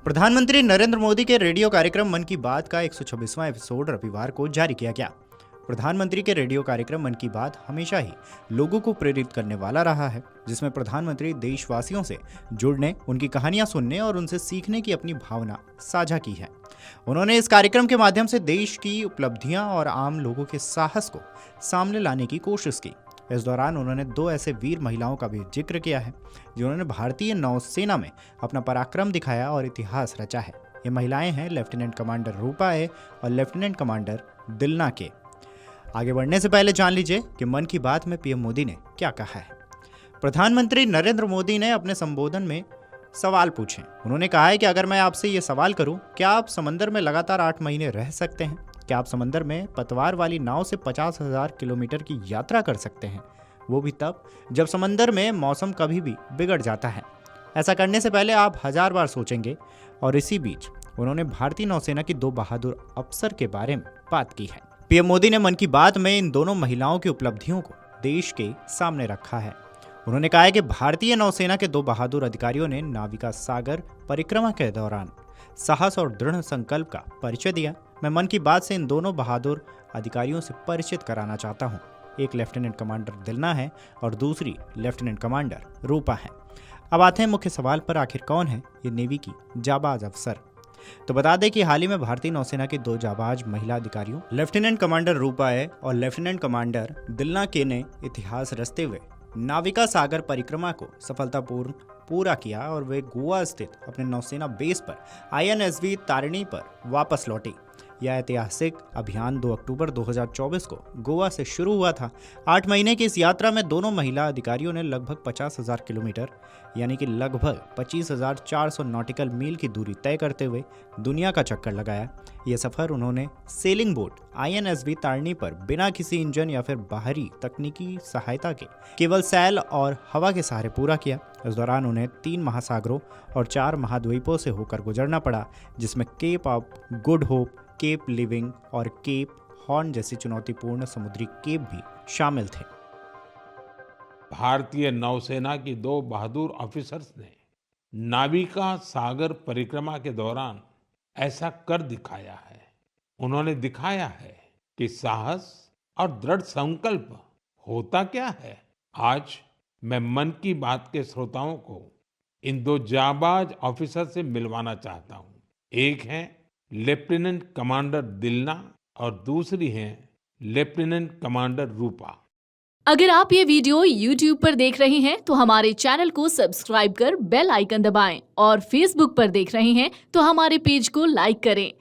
प्रधानमंत्री नरेंद्र मोदी के रेडियो कार्यक्रम मन की बात का 126वां एपिसोड रविवार को जारी किया गया। प्रधानमंत्री के रेडियो कार्यक्रम मन की बात हमेशा ही लोगों को प्रेरित करने वाला रहा है, जिसमें प्रधानमंत्री देशवासियों से जुड़ने, उनकी कहानियां सुनने और उनसे सीखने की अपनी भावना साझा की है। उन्होंने इस कार्यक्रम के माध्यम से देश की उपलब्धियां और आम लोगों के साहस को सामने लाने की कोशिश की। इस दौरान उन्होंने दो ऐसे वीर महिलाओं का भी जिक्र किया है जिन्होंने भारतीय नौसेना में अपना पराक्रम दिखाया और इतिहास रचा है। ये महिलाएं हैं लेफ्टिनेंट कमांडर रूपा ए और लेफ्टिनेंट कमांडर दिलना के। आगे बढ़ने से पहले जान लीजिए कि मन की बात में पीएम मोदी ने क्या कहा है। प्रधानमंत्री नरेंद्र मोदी ने अपने संबोधन में सवाल पूछे। उन्होंने कहा है कि अगर मैं आपसे ये सवाल करूं, क्या आप समंदर में लगातार 8 महीने रह सकते हैं? क्या आप समंदर में पतवार वाली नाव से 50,000 किलोमीटर की यात्रा कर सकते हैं, वो भी तब जब समंदर में मौसम कभी भी बिगड़ जाता है? ऐसा करने से पहले आप 1000 बार सोचेंगे। और इसी बीच उन्होंने भारतीय नौसेना की 2 बहादुर अफसर के बारे में बात की है। पीएम मोदी ने मन की बात में इन दोनों महिलाओं की उपलब्धियों को देश के सामने रखा है। उन्होंने कहा है कि भारतीय नौसेना के 2 बहादुर अधिकारियों ने नाविका सागर परिक्रमा के दौरान साहस और दृढ़ संकल्प का परिचय दिया। मैं मन की बात से इन दोनों बहादुर अधिकारियों से परिचित कराना चाहता हूँ। एक लेफ्टिनेंट कमांडर दिलना है और दूसरी लेफ्टिनेंट कमांडर रूपा है। अब आते हैं मुख्य सवाल पर, आखिर कौन है ये नेवी की जाबाज अफसर? तो बता दें कि हाल ही में भारतीय नौसेना के 2 जाबाज महिला अधिकारियों लेफ्टिनेंट कमांडर रूपा ए और लेफ्टिनेंट कमांडर दिलना के ने इतिहास रचते हुए नाविका सागर परिक्रमा को सफलतापूर्ण पूरा किया और वे गोवा स्थित अपने नौसेना बेस पर INSV तारिणी पर वापस लौटी। यह ऐतिहासिक अभियान 2 अक्टूबर 2024 को गोवा से शुरू हुआ था। 8 महीने की इस यात्रा में दोनों महिला अधिकारियों ने लगभग 50,000 किलोमीटर यानी कि लगभग 25,400 नॉटिकल मील की दूरी तय करते हुए दुनिया का चक्कर लगाया। यह सफर उन्होंने सेलिंग बोट INSV तारिणी पर बिना किसी इंजन या फिर बाहरी तकनीकी सहायता के केवल सैल और हवा के सहारे पूरा किया। इस दौरान उन्हें 3 महासागरों और 4 महाद्वीपों से होकर गुजरना पड़ा, जिसमें Cape of Good Hope, Cape Leeuwin और केप हॉर्न जैसी चुनौतीपूर्ण समुद्री केप भी शामिल थे। भारतीय नौसेना की 2 बहादुर ऑफिसर्स ने नाविका सागर परिक्रमा के दौरान ऐसा कर दिखाया है। उन्होंने दिखाया है कि साहस और दृढ़ संकल्प होता क्या है। आज मैं मन की बात के श्रोताओं को इन 2 जाबाज ऑफिसर से मिलवाना चाहता हूँ। एक है लेफ्टिनेंट कमांडर दिलना और दूसरी है लेफ्टिनेंट कमांडर रूपा। अगर आप ये वीडियो YouTube पर देख रहे हैं तो हमारे चैनल को सब्सक्राइब कर बेल आइकन दबाएं और Facebook पर देख रहे हैं तो हमारे पेज को लाइक करें।